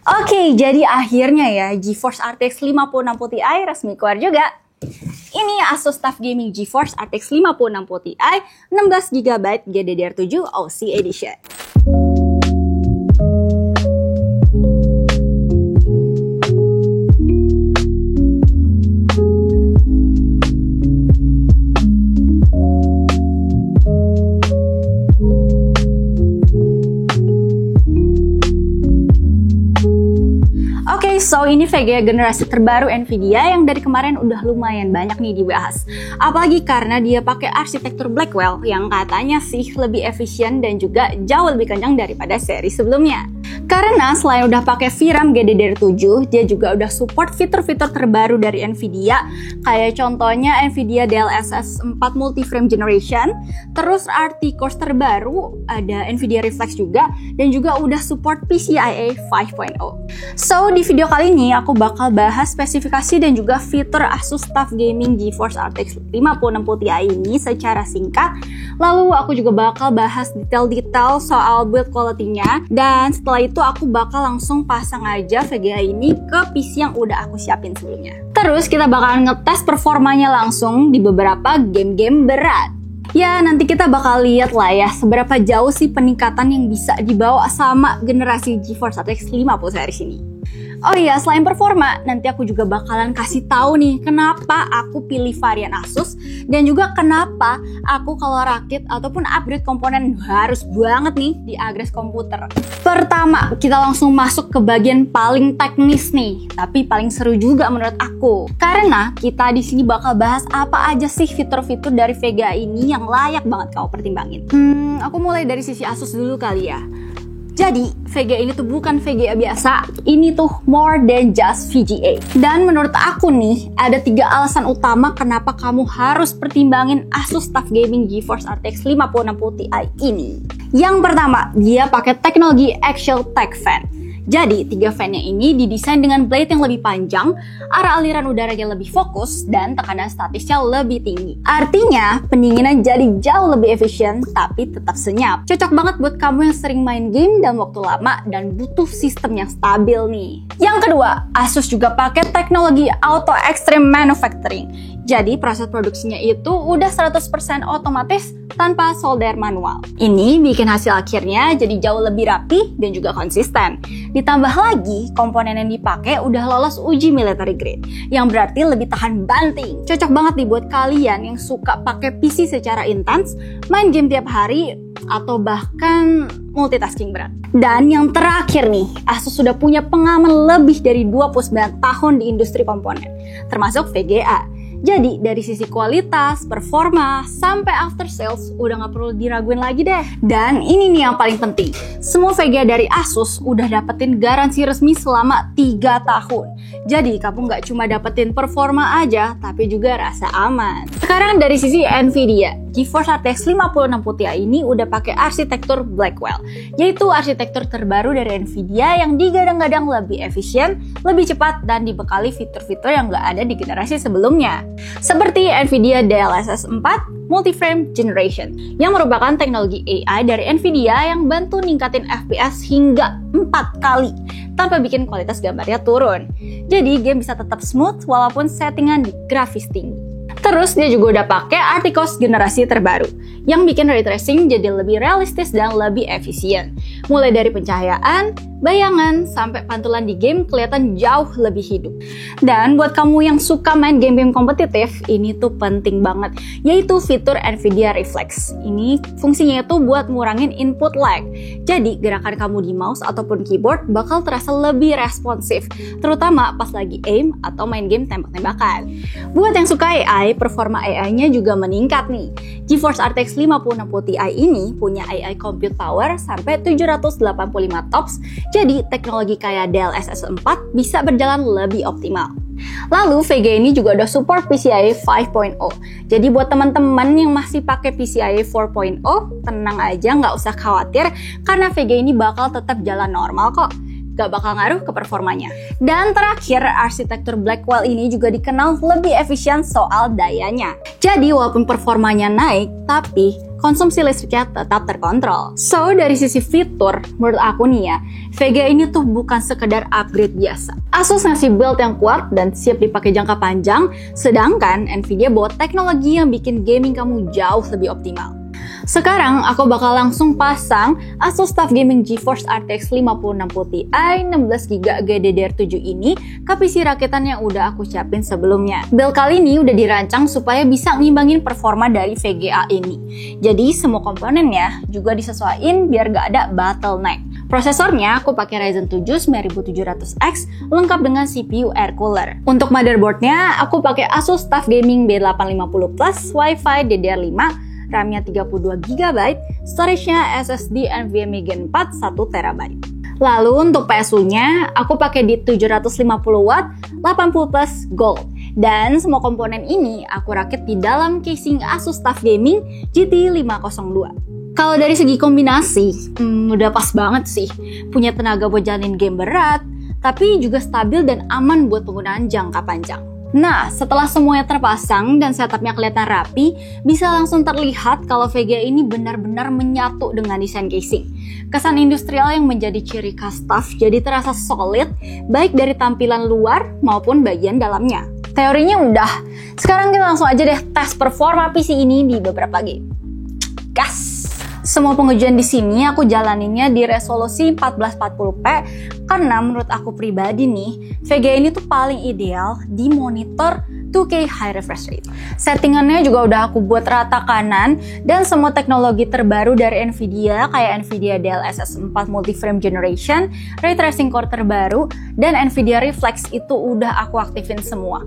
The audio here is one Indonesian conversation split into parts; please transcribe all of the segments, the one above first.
Oke, jadi akhirnya ya GeForce RTX 5060 Ti resmi keluar juga. Ini Asus TUF Gaming GeForce RTX 5060 Ti 16GB GDDR7 OC Edition. So ini VGA generasi terbaru Nvidia yang dari kemarin udah lumayan banyak nih dibahas. Apalagi karena dia pakai arsitektur Blackwell yang katanya sih lebih efisien dan juga jauh lebih kencang daripada seri sebelumnya. Karena selain udah pakai VRAM GDDR7, dia juga udah support fitur-fitur terbaru dari Nvidia, kayak contohnya Nvidia DLSS 4 Multi-Frame Generation, terus RT Cores terbaru, ada Nvidia Reflex juga, dan juga udah support PCIe 5.0. So di video kali ini aku bakal bahas spesifikasi dan juga fitur Asus TUF Gaming GeForce RTX 5060 Ti ini secara singkat. Lalu aku juga bakal bahas detail-detail soal build quality-nya, dan setelah itu aku bakal langsung pasang aja VGA ini ke PC yang udah aku siapin sebelumnya. Terus kita bakalan ngetes performanya langsung di beberapa game-game berat. Ya nanti kita bakal lihat lah ya seberapa jauh sih peningkatan yang bisa dibawa sama generasi GeForce RTX 50 series ini. Oh iya, selain performa, nanti aku juga bakalan kasih tahu nih kenapa aku pilih varian Asus dan juga kenapa aku kalau rakit ataupun upgrade komponen harus banget nih di Agres komputer. Pertama, kita langsung masuk ke bagian paling teknis nih, tapi paling seru juga menurut aku. Karena kita di sini bakal bahas apa aja sih fitur-fitur dari VGA ini yang layak banget kau pertimbangin. Aku mulai dari sisi Asus dulu kali ya. Jadi, VGA ini tuh bukan VGA biasa, ini tuh more than just VGA. Dan menurut aku nih, ada 3 alasan utama kenapa kamu harus pertimbangin Asus TUF Gaming GeForce RTX 5060 Ti ini. Yang pertama, dia pakai teknologi Axial Tech Fan. Jadi, 3 fan-nya ini didesain dengan blade yang lebih panjang, arah aliran udaranya lebih fokus, dan tekanan statisnya lebih tinggi. Artinya, pendinginan jadi jauh lebih efisien, tapi tetap senyap. Cocok banget buat kamu yang sering main game dalam waktu lama dan butuh sistem yang stabil nih. Yang kedua, Asus juga pakai teknologi Auto Extreme Manufacturing. Jadi proses produksinya itu udah 100% otomatis tanpa solder manual. Ini bikin hasil akhirnya jadi jauh lebih rapi dan juga konsisten. Ditambah lagi, komponen yang dipakai udah lolos uji military grade, yang berarti lebih tahan banting. Cocok banget nih buat kalian yang suka pakai PC secara intens, main game tiap hari, atau bahkan multitasking berat. Dan yang terakhir nih, Asus sudah punya pengalaman lebih dari 29 tahun di industri komponen, termasuk VGA. Jadi dari sisi kualitas, performa, sampai after sales udah gak perlu diraguin lagi deh. Dan ini nih yang paling penting, semua VGA dari Asus udah dapetin garansi resmi selama 3 tahun. Jadi kamu gak cuma dapetin performa aja, tapi juga rasa aman. Sekarang dari sisi Nvidia, GeForce RTX 5060 Ti ini udah pakai arsitektur Blackwell, yaitu arsitektur terbaru dari Nvidia yang digadang-gadang lebih efisien, lebih cepat, dan dibekali fitur-fitur yang gak ada di generasi sebelumnya. Seperti Nvidia DLSS 4 Multi-Frame Generation, yang merupakan teknologi AI dari Nvidia yang bantu ningkatin FPS hingga 4 kali tanpa bikin kualitas gambarnya turun. Jadi game bisa tetap smooth walaupun settingan di grafis tinggi. Terus dia juga udah pakai RT Cores generasi terbaru yang bikin ray tracing jadi lebih realistis dan lebih efisien. Mulai dari pencahayaan, bayangan, sampai pantulan di game kelihatan jauh lebih hidup. Dan buat kamu yang suka main game-game kompetitif, ini tuh penting banget, yaitu fitur Nvidia Reflex. Ini fungsinya itu buat ngurangin input lag. Jadi gerakan kamu di mouse ataupun keyboard bakal terasa lebih responsif, terutama pas lagi aim atau main game tembak-tembakan. Buat yang suka AI, performa AI-nya juga meningkat nih. GeForce RTX 5060 Ti ini punya AI compute power sampai 785 TOPS, jadi teknologi kayak DLSS 4 bisa berjalan lebih optimal. Lalu VGA ini juga udah support PCIe 5.0. Jadi buat teman-teman yang masih pakai PCIe 4.0, tenang aja, nggak usah khawatir karena VGA ini bakal tetap jalan normal kok. Gak bakal ngaruh ke performanya. Dan terakhir, arsitektur Blackwell ini juga dikenal lebih efisien soal dayanya. Jadi walaupun performanya naik, tapi konsumsi listriknya tetap terkontrol. So, dari sisi fitur, menurut aku nih ya, VGA ini tuh bukan sekedar upgrade biasa. Asus ngasih build yang kuat dan siap dipakai jangka panjang, sedangkan Nvidia bawa teknologi yang bikin gaming kamu jauh lebih optimal. Sekarang aku bakal langsung pasang Asus TUF Gaming GeForce RTX 5060 Ti 16GB GDDR7 ini ke PC rakitan yang udah aku siapin sebelumnya. Build kali ini udah dirancang supaya bisa ngimbangin performa dari VGA ini. Jadi semua komponennya juga disesuaiin biar gak ada bottleneck. Prosesornya aku pakai Ryzen 7 9700X lengkap dengan CPU air cooler. Untuk motherboardnya aku pakai Asus TUF Gaming B850 Plus Wi-Fi DDR5, RAM-nya 32GB, storage-nya SSD NVMe Gen 4 1TB. Lalu untuk PSU-nya, aku pakai di 750W 80 Plus Gold. Dan semua komponen ini aku rakit di dalam casing Asus TUF Gaming GT502. Kalau dari segi kombinasi, udah pas banget sih. Punya tenaga buat jalanin game berat, tapi juga stabil dan aman buat penggunaan jangka panjang. Nah, setelah semuanya terpasang dan setupnya kelihatan rapi, bisa langsung terlihat kalau VGA ini benar-benar menyatu dengan desain casing. Kesan industrial yang menjadi ciri khas TUF jadi terasa solid, baik dari tampilan luar maupun bagian dalamnya. Teorinya udah, sekarang kita langsung aja deh tes performa PC ini di beberapa game. Gas! Semua pengujian di sini aku jalaninnya di resolusi 1440p karena menurut aku pribadi nih, VGA ini tuh paling ideal di monitor 2K high refresh rate. Settingannya juga udah aku buat rata kanan dan semua teknologi terbaru dari Nvidia kayak Nvidia DLSS 4 Multi-Frame Generation, Ray Tracing Core terbaru, dan Nvidia Reflex itu udah aku aktifin semua.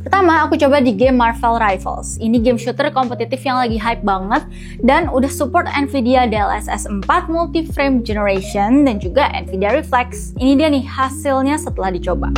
Pertama, aku coba di game Marvel Rivals. Ini game shooter kompetitif yang lagi hype banget dan udah support Nvidia DLSS 4 Multi-Frame Generation dan juga Nvidia Reflex. Ini dia nih hasilnya setelah dicoba.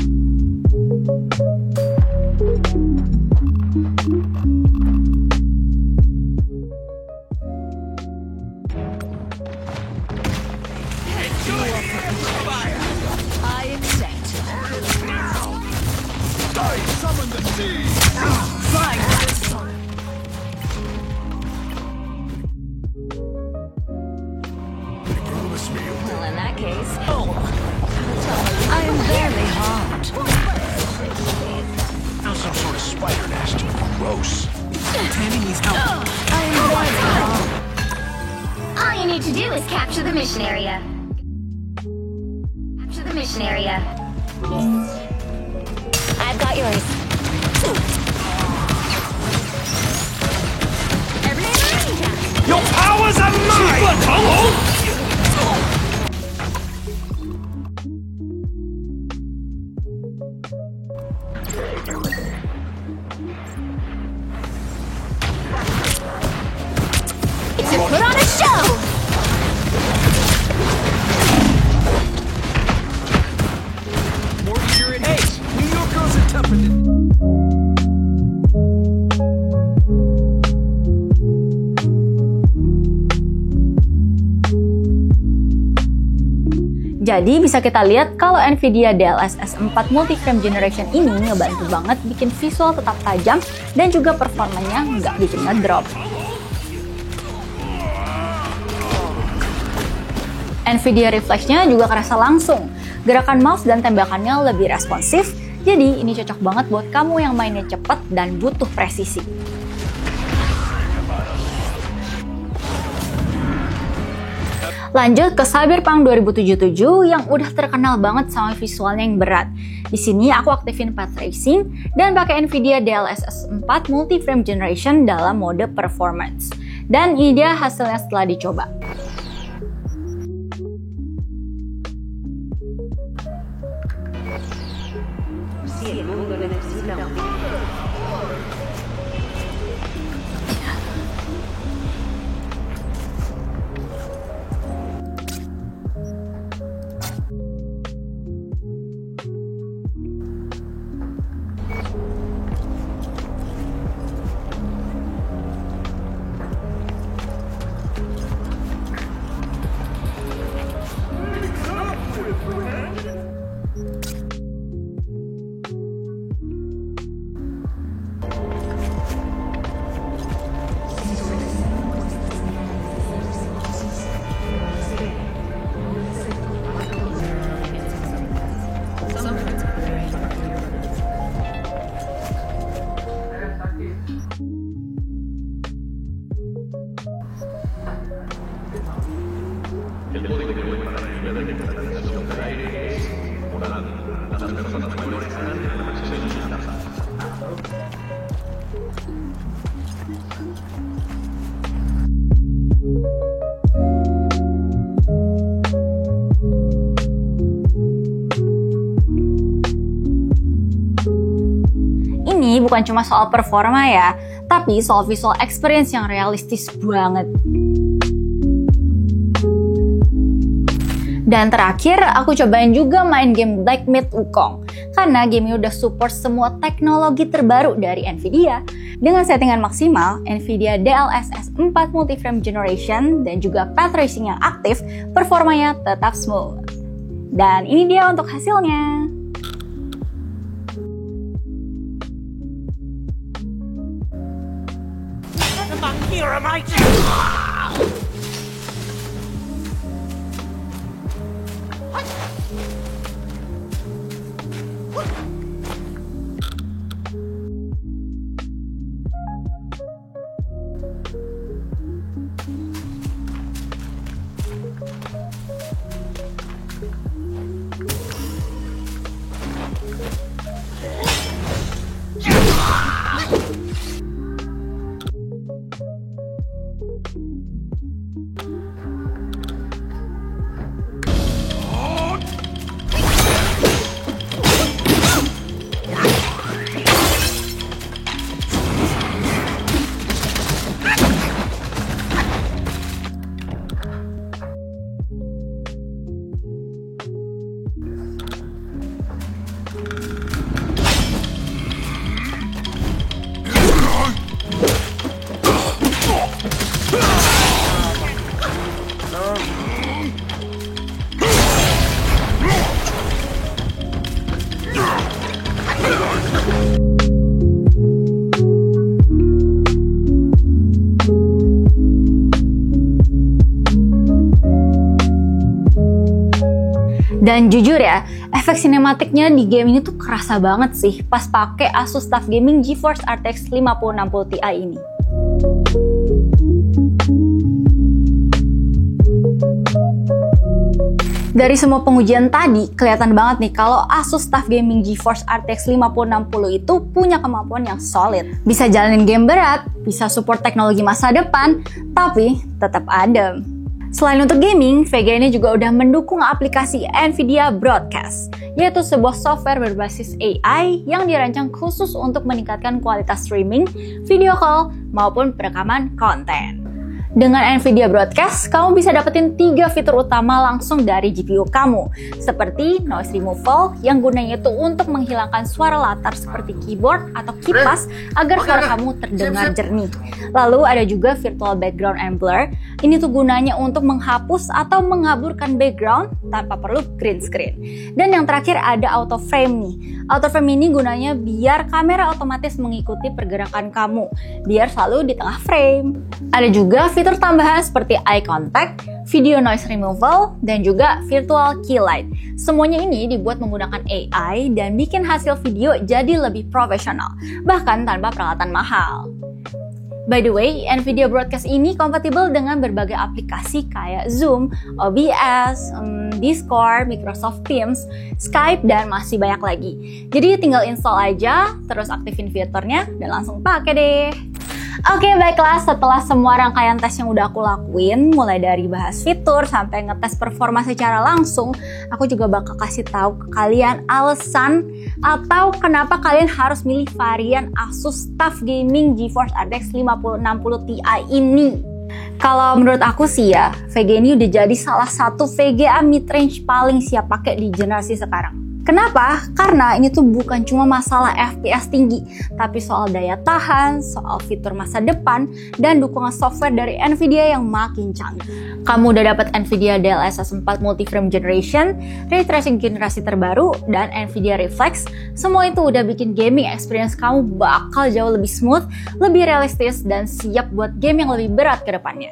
All you need to do is capture the mission area. Capture the mission area. I've got yours. Your powers are mine! Put on a show! More you're in haste. New York girls are tougher than... Jadi bisa kita lihat kalau Nvidia DLSS 4 Multi-Frame Generation ini ngebantu banget bikin visual tetap tajam dan juga performanya nggak bikin ngedrop. Nvidia Reflex-nya juga kerasa langsung. Gerakan mouse dan tembakannya lebih responsif, jadi ini cocok banget buat kamu yang mainnya cepet dan butuh presisi. Lanjut ke Cyberpunk 2077 yang udah terkenal banget sama visualnya yang berat. Di sini aku aktifin path tracing dan pakai Nvidia DLSS 4 Multi-Frame Generation dalam mode performance. Dan ini dia hasilnya setelah dicoba. bukan cuma soal performa ya, tapi soal visual experience yang realistis banget. Dan terakhir, aku cobain juga main game Black Myth Wukong. Karena game ini udah support semua teknologi terbaru dari Nvidia. Dengan settingan maksimal, Nvidia DLSS 4 Multi-Frame Generation dan juga path tracing yang aktif, performanya tetap smooth. Dan ini dia untuk hasilnya. Dan jujur ya, efek sinematiknya di game ini tuh kerasa banget sih pas pakai Asus TUF Gaming GeForce RTX 5060 Ti ini. Dari semua pengujian tadi, kelihatan banget nih kalau Asus TUF Gaming GeForce RTX 5060 itu punya kemampuan yang solid. Bisa jalanin game berat, bisa support teknologi masa depan, tapi tetap adem. Selain untuk gaming, VGA ini juga udah mendukung aplikasi Nvidia Broadcast, yaitu sebuah software berbasis AI yang dirancang khusus untuk meningkatkan kualitas streaming, video call, maupun perekaman konten. Dengan Nvidia Broadcast, kamu bisa dapetin 3 fitur utama langsung dari GPU kamu, seperti noise removal yang gunanya itu untuk menghilangkan suara latar seperti keyboard atau kipas agar suara kamu terdengar jernih. Lalu ada juga virtual background and blur, ini tuh gunanya untuk menghapus atau mengaburkan background tanpa perlu green screen. Dan yang terakhir ada auto frame nih. Auto frame ini gunanya biar kamera otomatis mengikuti pergerakan kamu, biar selalu di tengah frame. Ada juga fitur tambahan seperti eye contact, video noise removal, dan juga virtual key light. Semuanya ini dibuat menggunakan AI dan bikin hasil video jadi lebih profesional, bahkan tanpa peralatan mahal. By the way, Nvidia Broadcast ini kompatibel dengan berbagai aplikasi kayak Zoom, OBS, Discord, Microsoft Teams, Skype, dan masih banyak lagi. Jadi tinggal install aja, terus aktifin fiturnya, dan langsung pakai deh. Oke, baiklah, setelah semua rangkaian tes yang udah aku lakuin, mulai dari bahas fitur sampai ngetes performa secara langsung, aku juga bakal kasih tahu ke kalian alasan atau kenapa kalian harus milih varian Asus TUF Gaming GeForce RTX 5060 Ti ini. Kalau menurut aku sih ya, VGA ini udah jadi salah satu VGA mid-range paling siap pakai di generasi sekarang. Kenapa? Karena ini tuh bukan cuma masalah FPS tinggi, tapi soal daya tahan, soal fitur masa depan, dan dukungan software dari Nvidia yang makin canggih. Kamu udah dapat Nvidia DLSS 4 Multi-Frame Generation, Ray Tracing generasi terbaru, dan Nvidia Reflex. Semua itu udah bikin gaming experience kamu bakal jauh lebih smooth, lebih realistis, dan siap buat game yang lebih berat ke depannya.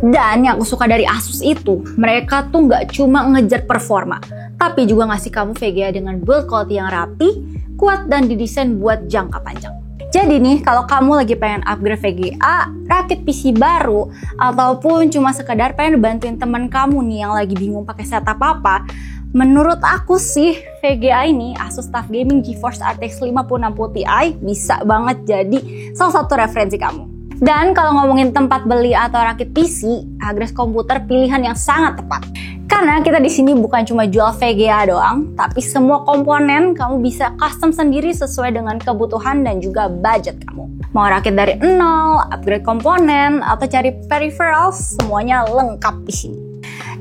Dan yang aku suka dari Asus itu, mereka tuh nggak cuma ngejar performa, tapi juga ngasih kamu VGA dengan build quality yang rapi, kuat, dan didesain buat jangka panjang. Jadi nih, kalau kamu lagi pengen upgrade VGA, rakit PC baru, ataupun cuma sekedar pengen bantuin teman kamu nih yang lagi bingung pakai setup apa, menurut aku sih VGA ini, Asus TUF Gaming GeForce RTX 5060 Ti bisa banget jadi salah satu referensi kamu. Dan kalau ngomongin tempat beli atau rakit PC, Agres Komputer pilihan yang sangat tepat. Karena kita di sini bukan cuma jual VGA doang, tapi semua komponen kamu bisa custom sendiri sesuai dengan kebutuhan dan juga budget kamu. Mau rakit dari nol, upgrade komponen, atau cari peripherals, semuanya lengkap di sini.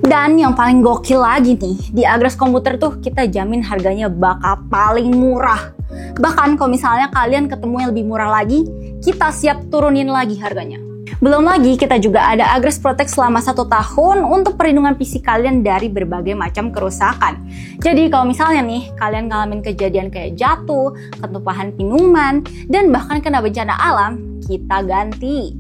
Dan yang paling gokil lagi nih, di Agres Komputer tuh kita jamin harganya bakal paling murah. Bahkan kalau misalnya kalian ketemu yang lebih murah lagi, kita siap turunin lagi harganya. Belum lagi kita juga ada Agres Protect selama 1 tahun untuk perlindungan PC kalian dari berbagai macam kerusakan. Jadi kalau misalnya nih kalian ngalamin kejadian kayak jatuh, ketumpahan minuman, dan bahkan kena bencana alam, kita ganti.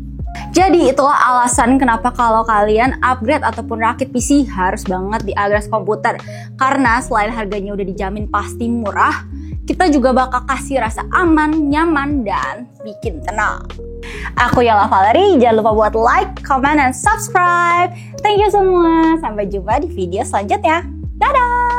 Jadi itulah alasan kenapa kalau kalian upgrade ataupun rakit PC harus banget di Agres Komputer. Karena selain harganya udah dijamin pasti murah, kita juga bakal kasih rasa aman, nyaman, dan bikin tenang. Aku Yala Valerie, jangan lupa buat like, comment, dan subscribe. Thank you semua, sampai jumpa di video selanjutnya. Dadah!